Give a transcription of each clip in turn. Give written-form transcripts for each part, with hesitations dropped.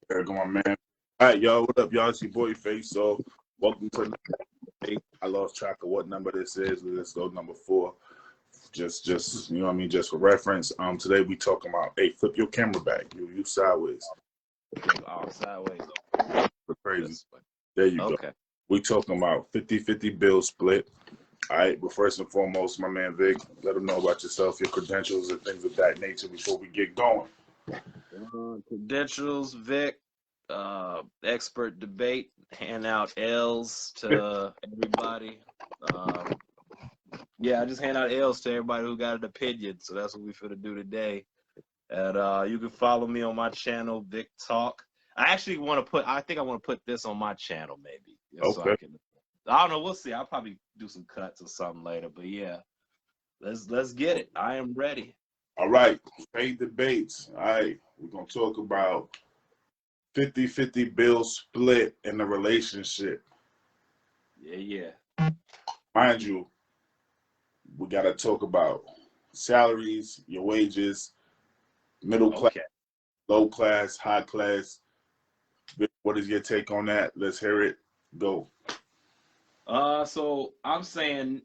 There go my man. All right, y'all. What up, y'all? It's your boy Face. So, welcome to number 8. I lost track of what number this is. Let's go number 4. Just you know what I mean. Just for reference. Today we talking about. Hey, flip your camera back. You sideways. Oh, sideways. Crazy. There you go. Okay. We talking about 50-50 bill split. All right, but first and foremost, my man Vic, let them know about yourself, your credentials, and things of that nature before we get going. Credentials, Vic, expert debate, hand out L's to everybody. Yeah, I just hand out L's to everybody who got an opinion. So that's what we finna do today. And you can follow me on my channel, Vic Talk. I actually want to I think I want to put this on my channel maybe. Okay. So I don't know. We'll see. I'll probably do some cuts or something later. But yeah, let's get it. I am ready. All right, fade debates. All right, we're going to talk about 50-50 bill split in a relationship. Yeah. Mind you, we got to talk about salaries, your wages, middle class, low class, high class. What is your take on that? Let's hear it. Go. So I'm saying,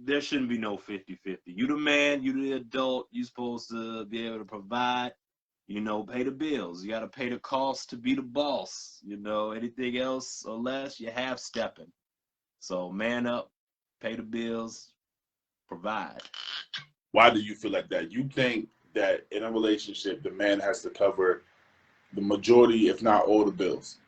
there shouldn't be no 50-50. You the man, you the adult, you supposed to be able to provide, pay the bills. You got to pay the cost to be the boss. Anything else or less, you half stepping. So man up, pay the bills, provide. Why do you feel like that? You think that in a relationship, the man has to cover the majority, if not all, the bills?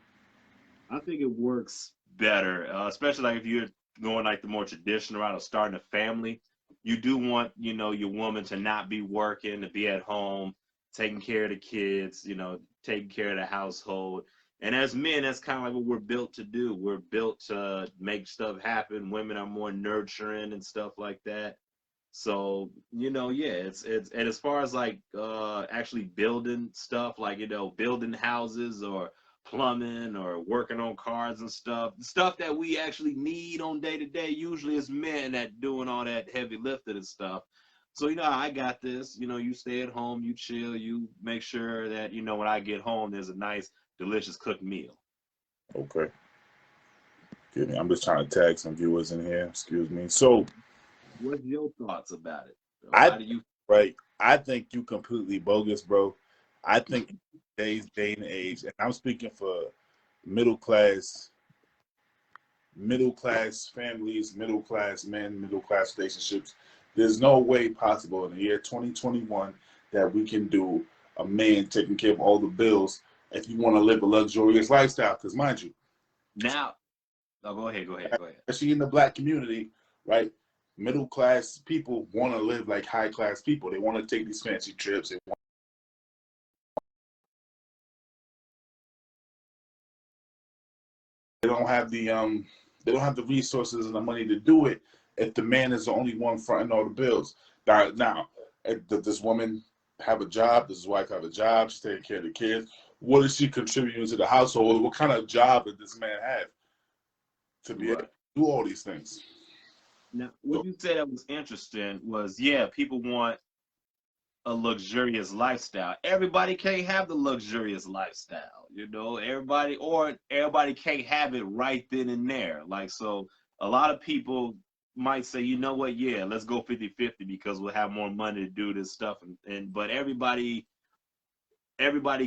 I think it works better, especially like if you're going like the more traditional route of starting a family. You do want, your woman to not be working, to be at home, taking care of the kids, taking care of the household. And as men, that's kind of like what we're built to do. We're built to make stuff happen. Women are more nurturing and stuff like that. So, it's and as far as like actually building stuff, like, building houses or plumbing or working on cars and stuff that we actually need on day to day, usually it's men that doing all that heavy lifting and stuff. So, I got this, you stay at home, you chill, you make sure that, when I get home, there's a nice, delicious cooked meal. Okay. Excuse me. I'm just trying to tag some viewers in here. Excuse me. So, what's your thoughts about it? I think you completely bogus, bro. I think in today's day and age, and I'm speaking for middle class families, middle class men, middle class relationships. There's no way possible in the year 2021 that we can do a man taking care of all the bills if you want to live a luxurious lifestyle. Because mind you, go ahead. Especially in the black community, right? Middle class people want to live like high class people. They want to take these fancy trips. They don't have the resources and the money to do it if the man is the only one fronting all the bills. Now, does this woman have a job? Does his wife have a job? She's taking care of the kids. What is she contributing to the household? What kind of job does this man have to be able to do all these things? Now, what you said that was interesting was, people want a luxurious lifestyle. Everybody can't have the luxurious lifestyle, everybody can't have it right then and there. Like, so a lot of people might say, you know what, let's go 50-50 because we'll have more money to do this stuff. But everybody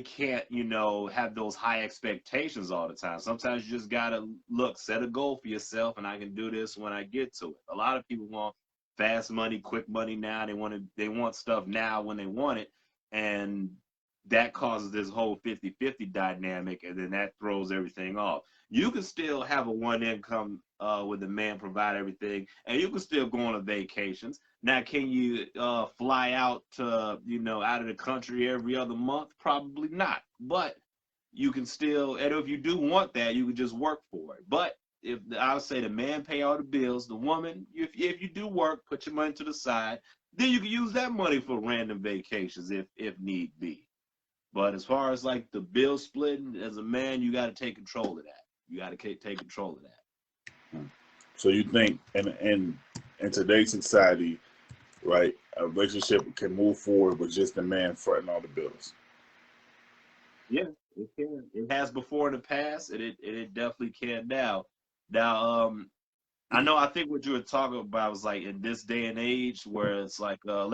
can't, have those high expectations all the time. Sometimes you just gotta set a goal for yourself, and I can do this when I get to it. A lot of people want fast money, quick money now. They want stuff now when they want it, and that causes this whole 50-50 dynamic, and then that throws everything off. You can still have a one income with the man provide everything, and you can still go on vacations. Now, can you fly out to, out of the country every other month? Probably not. But you can still, and if you do want that, you can just work for it. But if I'll say the man pay all the bills, the woman, if you do work, put your money to the side, then you can use that money for random vacations if need be. But as far as like the bill splitting, as a man, you got to take control of that. You got to take control of that. So you think in today's society, right, a relationship can move forward with just the man fronting all the bills? Yeah, it can. It has before in the past, and it definitely can now. Now, I know. I think what you were talking about was like in this day and age, where it's like, in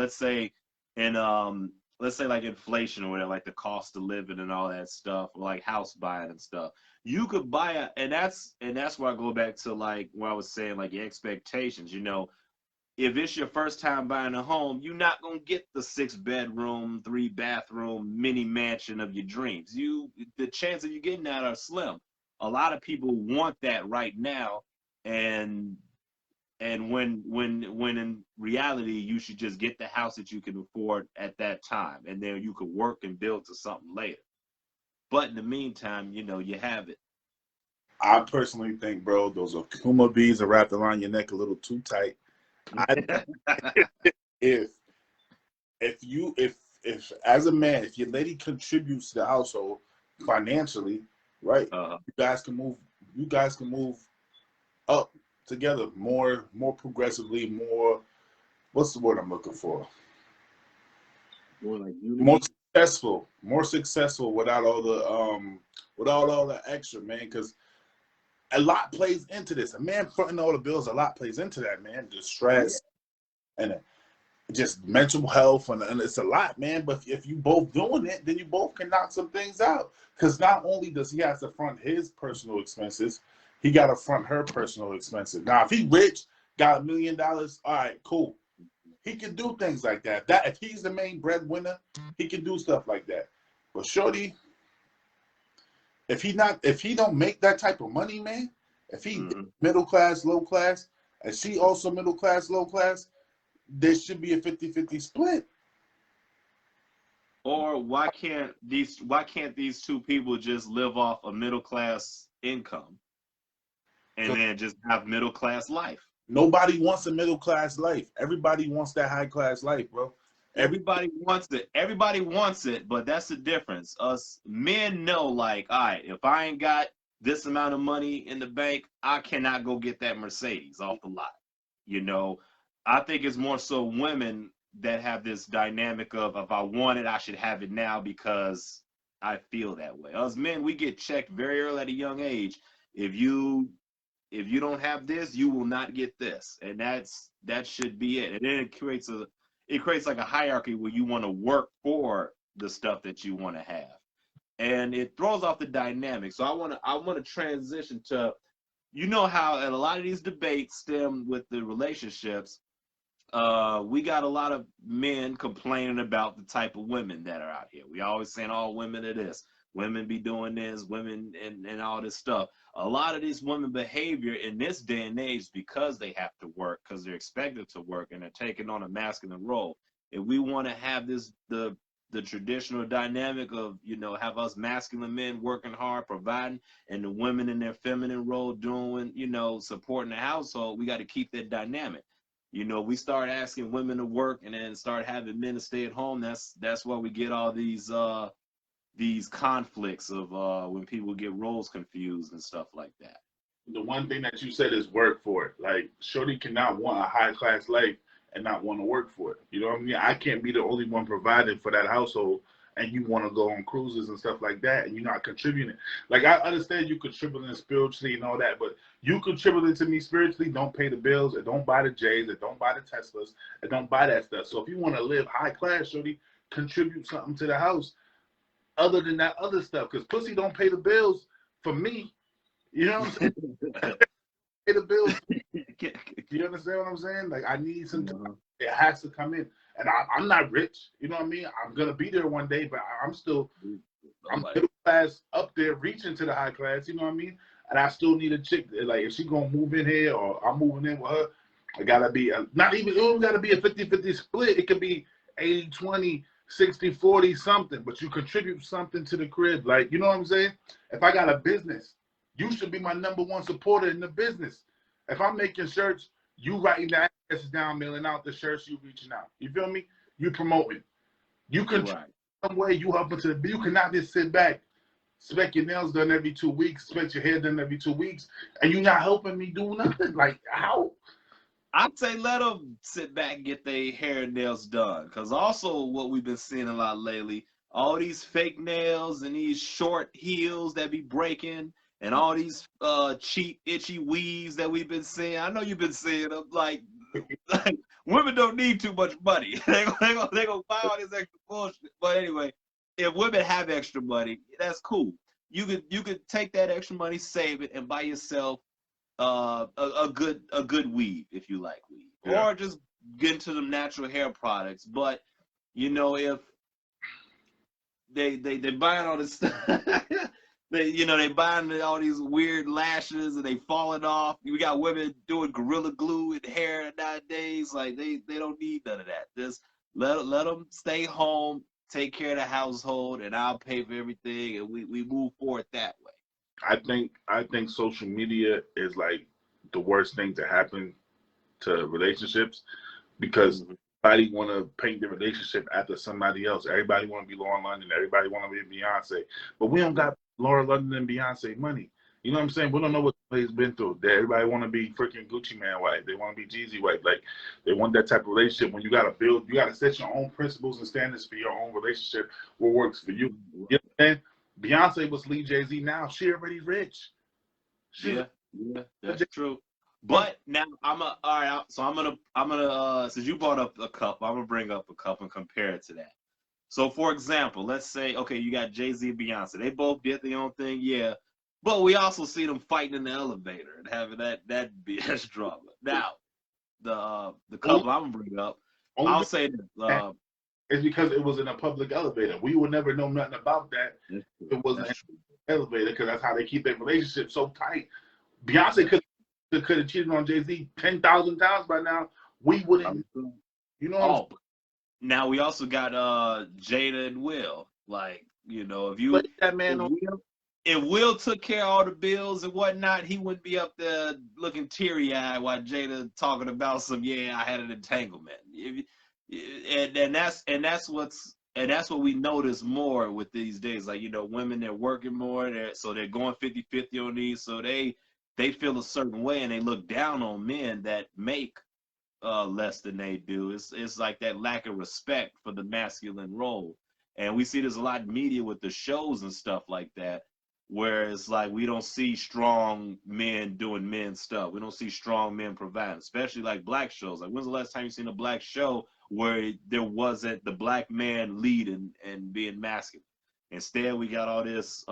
let's say like inflation or whatever, like the cost of living and all that stuff, or like house buying and stuff. You could buy and that's where I go back to like where I was saying like your expectations. If it's your first time buying a home, you're not gonna get the 6 bedroom, 3 bathroom mini mansion of your dreams. The chance of you getting that are slim. A lot of people want that right now, and when in reality you should just get the house that you can afford at that time, and then you could work and build to something later. But in the meantime, you have it. I personally think, bro, those Akuma beads are wrapped around your neck a little too tight. I if if as a man, if your lady contributes to the household financially, right, you guys can move up together more progressively, more, what's the word I'm looking for? More like unity. More successful without all the extra, man, because a lot plays into this. A man fronting all the bills, a lot plays into that, man. The stress and just mental health, and it's a lot, man. But if you both doing it, then you both can knock some things out. Because not only does he have to front his personal expenses, he got to front her personal expenses. Now, if he rich, got $1 million, all right, cool. He can do things like that. That if he's the main breadwinner, he can do stuff like that. But shorty, if he don't make that type of money, man, if he middle class, low class, and she also middle class, low class, there should be a 50-50 split. Or why can't these two people just live off a middle class income and then just have middle class life? Nobody wants a middle class life. Everybody wants that high class life, bro. Everybody wants it. Everybody wants it, but that's the difference. Us men know, like, all right, if I ain't got this amount of money in the bank, I cannot go get that Mercedes off the lot. I think it's more so women that have this dynamic of, if I want it, I should have it now because I feel that way. Us men, we get checked very early at a young age. If you don't have this, you will not get this, and that should be it. And then it creates like a hierarchy where you want to work for the stuff that you want to have, and it throws off the dynamic. So I want to transition to, how in a lot of these debates stem with the relationships. We got a lot of men complaining about the type of women that are out here. We always saying all women are this, women be doing this, women and all this stuff. A lot of these women behavior in this day and age, because they have to work, because they're expected to work and they're taking on a masculine role. If we want to have the traditional dynamic of, have us masculine men working hard, providing, and the women in their feminine role doing, supporting the household, we got to keep that dynamic. We start asking women to work and then start having men to stay at home. That's why we get all these conflicts of when people get roles confused and stuff like that. The one thing that you said is work for it. Like, shorty cannot want a high class life and not want to work for it. You know what I mean? I can't be the only one providing for that household, and you want to go on cruises and stuff like that, and you're not contributing. Like, I understand you contributing spiritually and all that, but you contributing to me spiritually, don't pay the bills, and don't buy the J's, and don't buy the Teslas, and don't buy that stuff. So if you want to live high class, shorty, contribute something to the house other than that other stuff, because pussy don't pay the bills for me. You know what I'm saying? Pay the bills. You understand what I'm saying? Like, I need some time. It has to come in. And I'm not rich. You know what I mean? I'm going to be there one day, but I'm middle class up there reaching to the high class. You know what I mean? And I still need a chick. Like, if she going to move in here or I'm moving in with her, it got to be it don't got to be a 50-50 split. It could be 80-20, 60-40 something, but you contribute something to the crib. Like, you know what I'm saying? If I got a business, you should be my #1 supporter in the business. If I'm making shirts, you writing the addresses down, mailing out the shirts, you reaching out. You feel me? You promoting. You can some way you helping to you cannot just sit back, expect your nails done every 2 weeks, expect your hair done every 2 weeks, and you not helping me do nothing. Like, how? I'd say let them sit back and get their hair and nails done. Because also what we've been seeing a lot lately, all these fake nails and these short heels that be breaking and all these cheap itchy weaves that we've been seeing. I know you've been seeing them. Like women don't need too much money. they gonna buy all this extra bullshit. But anyway, if women have extra money, that's cool. You could take that extra money, save it, and buy yourself a good weave if you like weave, Yeah. or just get into them natural hair products. But you know, if they buying all this stuff, they buying all these weird lashes and they falling off. We got women doing Gorilla Glue in hair nowadays. Like they don't need none of that. Just let them stay home, take care of the household, and I'll pay for everything, and we move forward that way. I think social media is like the worst thing to happen to relationships because everybody want to paint the relationship after somebody else. Everybody want to be Lauren London. Everybody want to be Beyonce. But we don't got Lauren London and Beyonce money. You know what I'm saying? We don't know what he's been through. Everybody want to be freaking Gucci Man wife. They want to be Jeezy wife. Like they want that type of relationship. When you got to set your own principles and standards for your own relationship. What works for you? You know what I'm saying? Beyonce was leave Jay-Z now. She already rich. Yeah, that's true. But now I'm gonna since you brought up a couple, I'm gonna bring up a couple and compare it to that. So for example, let's say, okay, you got Jay-Z and Beyonce. They both did their own thing, yeah. But we also see them fighting in the elevator and having that BS drama. Now, the couple I'm gonna bring up, I'll say that it's because it was in a public elevator. We would never know nothing about that if it wasn't in an elevator, because that's how they keep their relationship so tight. Beyonce could have cheated on Jay-Z 10,000 times by now. We wouldn't, you know. Now we also got Jada and Will. Like, you know, if Will took care of all the bills and whatnot, he wouldn't be up there looking teary-eyed while Jada talking about some, yeah, I had an entanglement. And that's what we notice more with these days. Like, you know, women, they're working more, so they're going 50-50 on these, so they feel a certain way and they look down on men that make less than they do. It's like that lack of respect for the masculine role. And we see this a lot in media with the shows and stuff like that, where it's like we don't see strong men doing men stuff. We don't see strong men providing, especially like black shows. Like, when's the last time you seen a black show where there wasn't the black man leading and being masculine? Instead, we got all this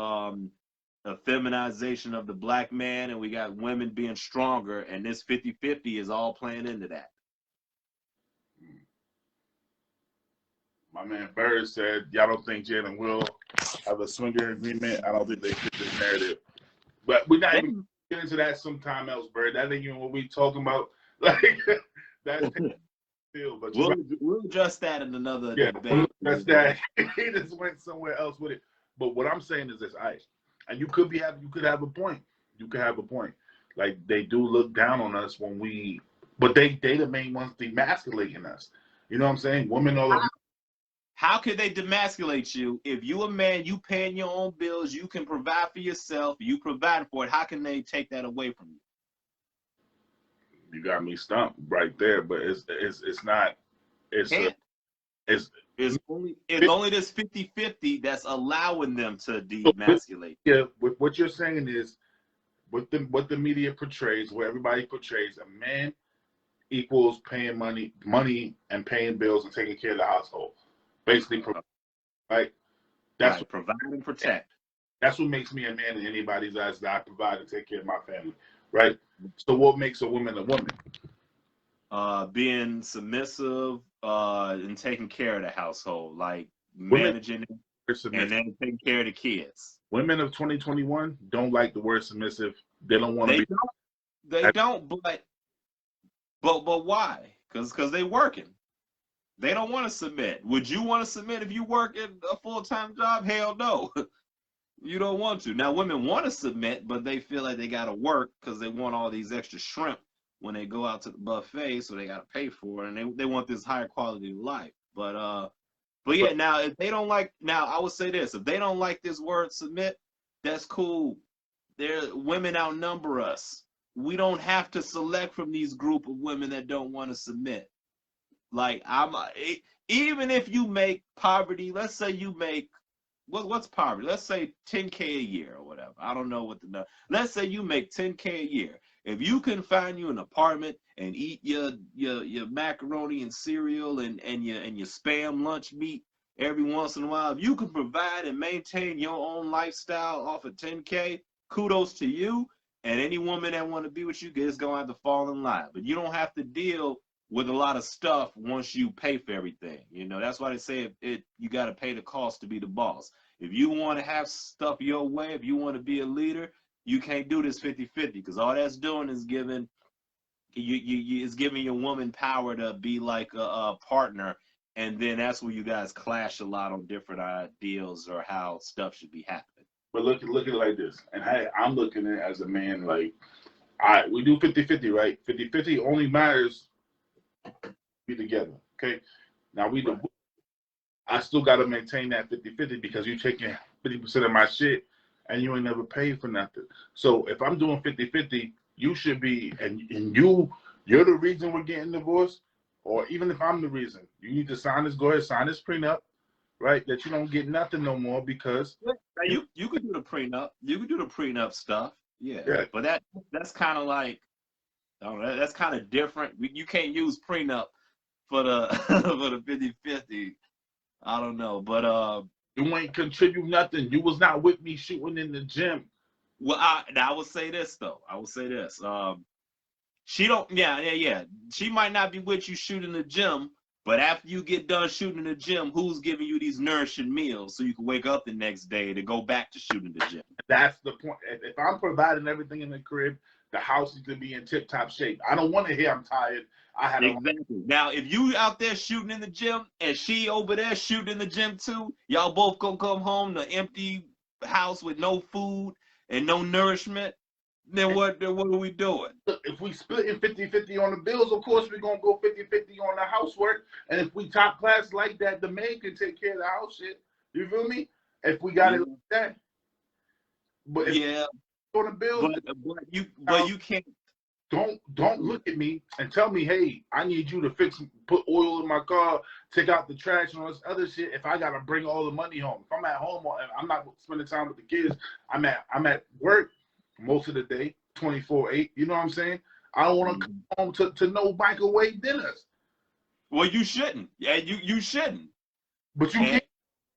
a feminization of the black man, and we got women being stronger, and this 50-50 is all playing into that. My man Bird said, y'all don't think Jalen will have a swinger agreement? I don't think they fit this narrative. But we're not even get into that sometime else, Bird. That ain't even what we talking about. Like, that's still, but we'll address that in another debate. We'll address that. He just went somewhere else with it. But what I'm saying is this, and you could have a point. You could have a point. Like, they do look down on us but they the main ones demasculating us. You know what I'm saying? Women all over. How could they demasculate you? If you a man, you paying your own bills, you can provide for yourself, you provide for it. How can they take that away from you? You got me stumped right there, but it's not. It's only this 50-50 that's allowing them to demasculate. Yeah, what you're saying is, what the media portrays, where everybody portrays a man equals paying money and paying bills and taking care of the household. Basically, right? That's what provide and protect. That's what makes me a man in anybody's eyes, that I provide and take care of my family, right? So what makes a woman a woman? Being submissive and taking care of the household, like managing it and then taking care of the kids. Women of 2021 don't like the word submissive. They don't want to be. They don't, but why? Because they working. They don't want to submit. Would you want to submit if you work at a full-time job? Hell no. You don't want to. Now, women want to submit, but they feel like they got to work because they want all these extra shrimp when they go out to the buffet, so they got to pay for it, and they want this higher quality of life. But yeah, now, if they don't like, now, I would say this. If they don't like this word submit, that's cool. Women outnumber us. We don't have to select from these group of women that don't want to submit. Like, even if you make poverty, let's say you make what's poverty? Let's say 10K a year or whatever. I don't know what the number. Let's say you make 10K a year. If you can find you an apartment and eat your macaroni and cereal and your spam lunch meat every once in a while, if you can provide and maintain your own lifestyle off of 10K, kudos to you. And any woman that want to be with you is gonna have to fall in line. But you don't have to deal with a lot of stuff once you pay for everything. You know, that's why they say you got to pay the cost to be the boss. If you want to have stuff your way, if you want to be a leader, you can't do this 50-50 because all that's doing is giving is giving your woman power to be like a partner, and then that's where you guys clash a lot on different ideals or how stuff should be happening. But look at it like this, and I'm looking at it as a man like, all right, we do 50-50, right? 50-50 only matters be together, okay? Now I still got to maintain that 50-50 because you're taking 50% of my shit and you ain't never paid for nothing. So if I'm doing 50-50, you should be, and you're the reason we're getting divorced, or even if I'm the reason, you need to go ahead, sign this prenup, right? That you don't get nothing no more because you could do the prenup. You could do the prenup stuff. Yeah. But that's kind of like, I don't know, that's kind of different. You can't use prenup for the for the 50-50. I don't know, but you ain't contribute nothing. You was not with me shooting in the gym. Well, I will say this though. I will say this. She don't. Yeah. She might not be with you shooting in the gym, but after you get done shooting in the gym, who's giving you these nourishing meals so you can wake up the next day to go back to shooting the gym? That's the point. If I'm providing everything in the crib, the house is to be in tip-top shape. I don't want to hear I'm tired. Exactly. Now, if you out there shooting in the gym and she over there shooting in the gym too, y'all both gonna come home to empty house with no food and no nourishment, then what are we doing? If we split in 50-50 on the bills, of course we're gonna go 50-50 on the housework. And if we top class like that, the man can take care of the house shit. You feel me? If we got it like that. But if on the bills, but you can't. Don't look at me and tell me, hey, I need you to put oil in my car, take out the trash and all this other shit. If I gotta bring all the money home, if I'm at home, I'm not spending time with the kids. I'm at work most of the day, 24/8. You know what I'm saying? I don't want to come home to no microwave dinners. Well, you shouldn't. Yeah, you shouldn't. But you can't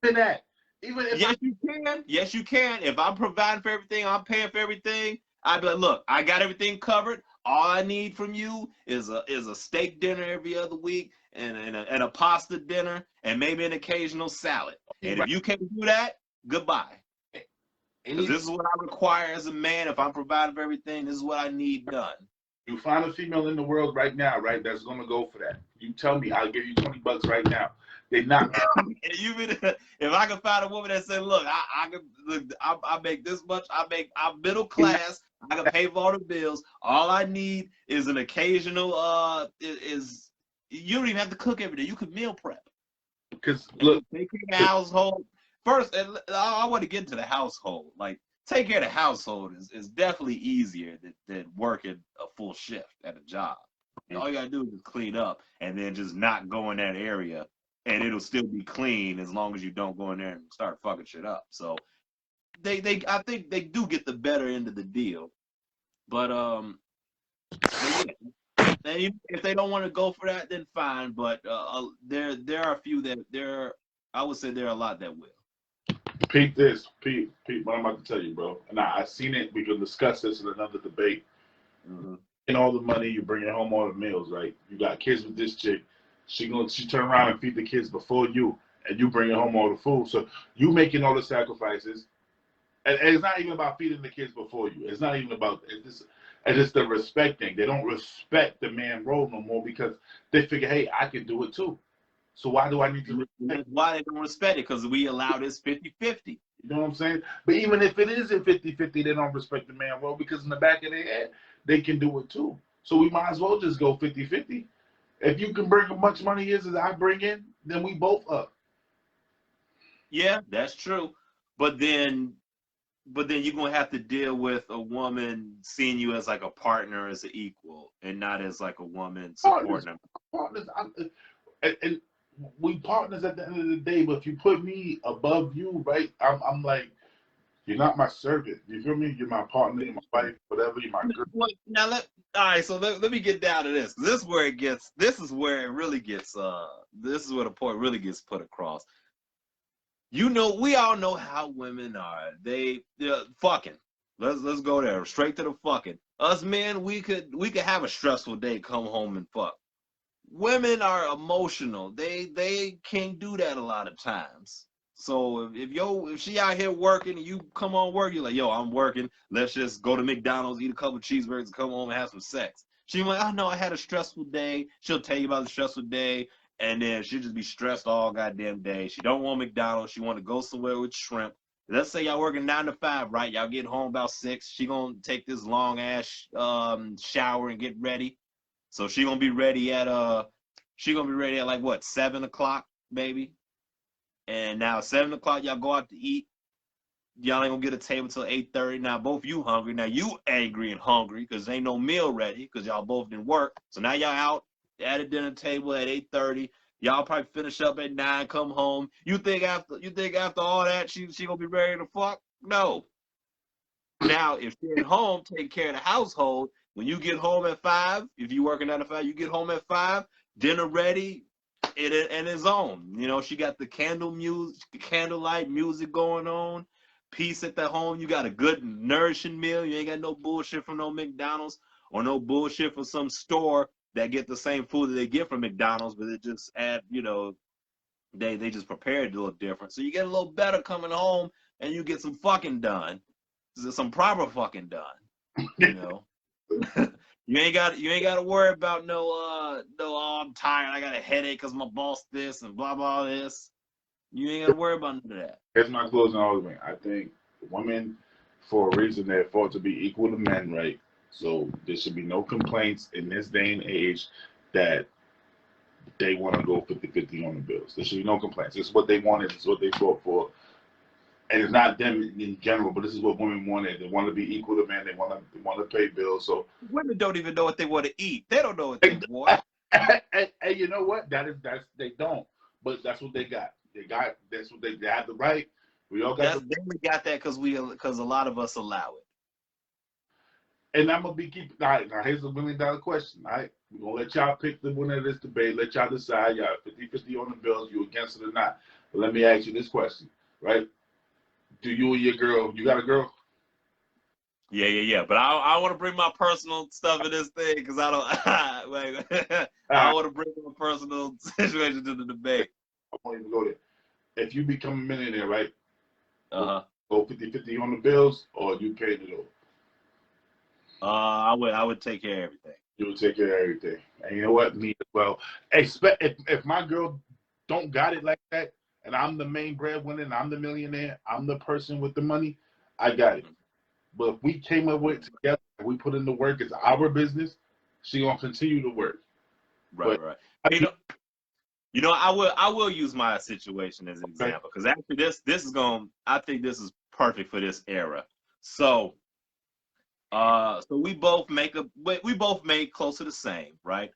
do that. Even if you can. Yes, you can. If I'm providing for everything, I'm paying for everything. I'd be like, look, I got everything covered. All I need from you is a steak dinner every other week and a pasta dinner and maybe an occasional salad. And if you can't do that, goodbye. Because this is what I require as a man. If I'm providing for everything, this is what I need done. You find a female in the world right now, right, that's going to go for that. You tell me, I'll give you $20 right now. They're not. If I can find a woman that said, look, I make this much. I'm middle class. I can pay for all the bills. All I need is an occasional, you don't even have to cook every day. You can meal prep. Because look, take care of the household. First, I want to get into the household. Like, take care of the household is definitely easier than working a full shift at a job. And all you gotta do is clean up and then just not go in that area, and it'll still be clean as long as you don't go in there and start fucking shit up. So I think they do get the better end of the deal. But if they don't want to go for that, then fine. But there are a few that I would say there are a lot that will. Pete, what I'm about to tell you, bro. And I seen it. We can discuss this in another debate. Mm-hmm. And all the money, you bring it home all the meals, right? You got kids with this chick. She turn around and feed the kids before you, and you bring home all the food. So you making all the sacrifices. And it's not even about feeding the kids before you. It's not even about it's just the respect thing. They don't respect the man role no more because they figure, hey, I can do it too. So why do I need to respect? Why they don't respect it? Because we allow this 50-50. You know what I'm saying? But even if it isn't 50-50, they don't respect the man role because in the back of their head, they can do it too. So we might as well just go 50-50. If you can bring as much money as I bring in, then we both up. Yeah, that's true. But then you're going to have to deal with a woman seeing you as like a partner, as an equal, and not as like a woman supporting them. Partners. And we partners at the end of the day. But if you put me above you, right, I'm like, you're not my servant. You feel me? You're my partner, you're my wife, whatever. You're my girl. Well, now all right, so let me get down to this. This is where it gets. This is where it really gets. This is where the point really gets put across. You know, we all know how women are. They're fucking. Let's go there. Straight to the fucking. Us men, we could have a stressful day, come home and fuck. Women are emotional. They can't do that a lot of times. So if she out here working and you come on work, you're like, yo, I'm working. Let's just go to McDonald's, eat a couple cheeseburgers, come home and have some sex. She's like, oh no, I had a stressful day. She'll tell you about the stressful day, and then she'll just be stressed all goddamn day. She don't want McDonald's. She want to go somewhere with shrimp. Let's say y'all working 9 to 5, right? Y'all get home about 6. She gonna take this long ass shower and get ready. So she gonna be ready at like what, 7 o'clock, maybe? And now 7 o'clock, y'all go out to eat. Y'all ain't gonna get a table till 8:30. Now both you hungry. Now you angry and hungry because ain't no meal ready because y'all both didn't work. So now y'all out at a dinner table at 8:30. Y'all probably finish up at 9, come home. You think after all that she gonna be ready to fuck? No. Now if she's at home taking care of the household, when you get home at 5, if you working 9 to 5, you get home at 5, dinner ready, and it's on. You know, she got the candlelight music going on, peace at the home. You got a good nourishing meal. You ain't got no bullshit from no McDonald's or no bullshit from some store that get the same food that they get from McDonald's, but it just add, you know, they just prepare it a little different. So you get a little better coming home and you get some fucking done. Some proper fucking done. You know. You ain't got to worry about no oh, I'm tired, I got a headache because my boss this and blah blah this. You ain't got to worry about none of that. Here's my closing argument. I think women, for a reason, they're thought to be equal to men, right? So there should be no complaints in this day and age that they want to go 50-50 on the bills. There should be no complaints. It's what they wanted. It's what they fought for. And it's not them in general, but this is what women wanted. They want to be equal to men. They want to pay bills. So women don't even know what they want to eat. They don't know what they want. And you know what? That's they don't. But that's what they got. That's what they have the right. We all got. They got that because a lot of us allow it. And I'm gonna be keeping. All right, now here's a $1 million question. All right, we're gonna let y'all pick the winner of this debate. Let y'all decide. Y'all 50-50 on the bills. You against it or not? But let me ask you this question, right? Do you and your girl? You got a girl? Yeah. But I want to bring my personal stuff in this thing because I don't. Like, I want to bring my personal situation to the debate. I won't even go there. If you become a millionaire, right? Go 50-50 on the bills, or you pay it all? I would take care of everything. You would take care of everything. And you know what? Me as well. Expect if my girl don't got it like that, and I'm the main breadwinner, and I'm the millionaire, I'm the person with the money, I got it. But if we came up with it together, and we put in the work, it's our business, she gonna continue to work. Right. You know, I will use my situation as an example because actually I think this is perfect for this era. So we both make close to the same, right?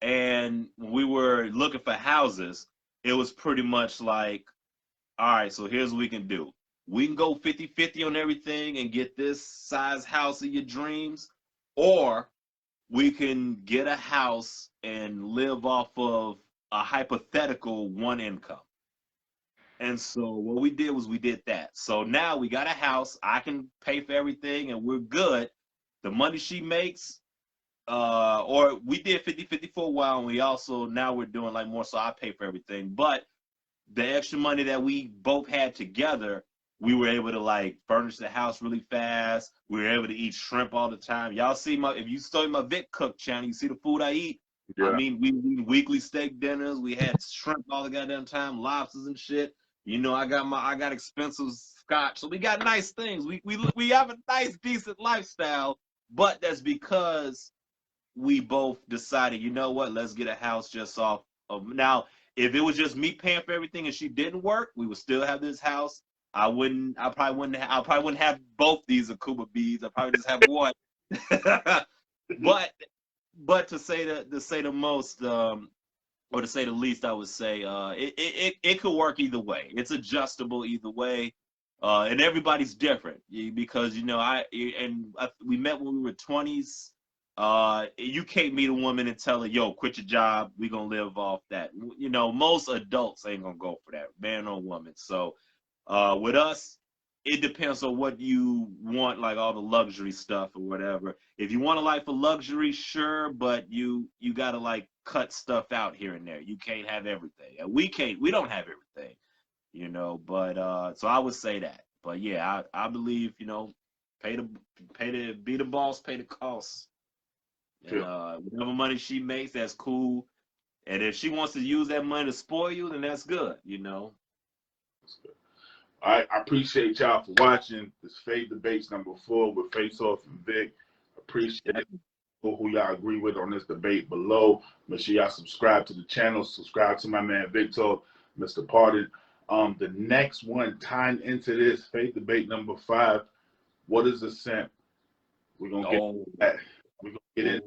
And when we were looking for houses, it was pretty much like, all right, so here's what we can do. We can go 50-50 on everything and get this size house of your dreams, or we can get a house and live off of a hypothetical one income. And so what we did was we did that. So now we got a house. I can pay for everything and we're good. The money she makes, or we did 50-50 for a while, and now we're doing like more, so I pay for everything. But the extra money that we both had together, we were able to like furnish the house really fast. We were able to eat shrimp all the time. Y'all see if you study my Vic Cook channel, you see the food I eat. Yeah. I mean, we weekly steak dinners. We had shrimp all the goddamn time, lobsters and shit. You know, I got expensive scotch. So we got nice things. We have a nice, decent lifestyle, but that's because we both decided, you know what, let's get a house just off of. Now, if it was just me paying for everything and she didn't work, we would still have this house. I probably wouldn't have both these Akuba beads. I probably just have one. But to say the most, or to say the least, I would say it could work either way. It's adjustable either way, and everybody's different because we met when we were 20s. You can't meet a woman and tell her, "Yo, quit your job. We gonna live off that." You know, most adults ain't gonna go for that, man or woman. So, with us, it depends on what you want, like all the luxury stuff or whatever. If you want a life of luxury, sure, but you gotta like cut stuff out here and there. You can't have everything. And we don't have everything, you know, but so I would say that. But yeah, I believe, you know, be the boss, pay the costs. And whatever money she makes, that's cool. And if she wants to use that money to spoil you, then that's good, you know. All right, I appreciate y'all for watching this Fade Debates #4 with Face Off and Vic. Appreciate it. Who y'all agree with on this debate below. Make sure y'all subscribe to the channel. Subscribe to my man Victor, Mr. Pardon. The next one tying into this Fade Debate #5. What is a simp? We're gonna get that. We're gonna get in.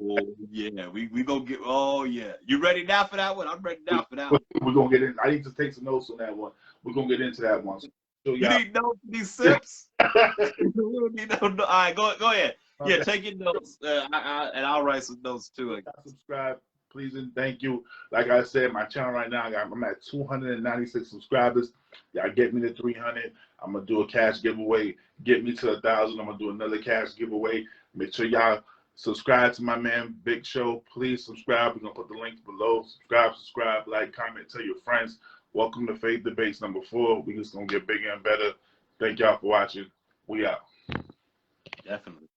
Yeah, we gonna get. Oh yeah, you ready now for that one? I'm ready now for that one. We're gonna get in. I need to take some notes on that one. We're gonna get into that one. So, you need notes for these simps? You need no. All right, go ahead. Okay. Yeah, take your notes, and I'll write some notes too. Subscribe, please, and thank you. Like I said, my channel right now, I'm at 296 subscribers. Y'all get me to 300. I'm gonna do a cash giveaway. Get me to 1,000. I'm gonna do another cash giveaway. Make sure y'all subscribe to my man Big Show. Please subscribe. We're gonna put the links below. Subscribe, like, comment, tell your friends. Welcome to Fade Debates #4. We just gonna get bigger and better. Thank y'all for watching. We out. Definitely.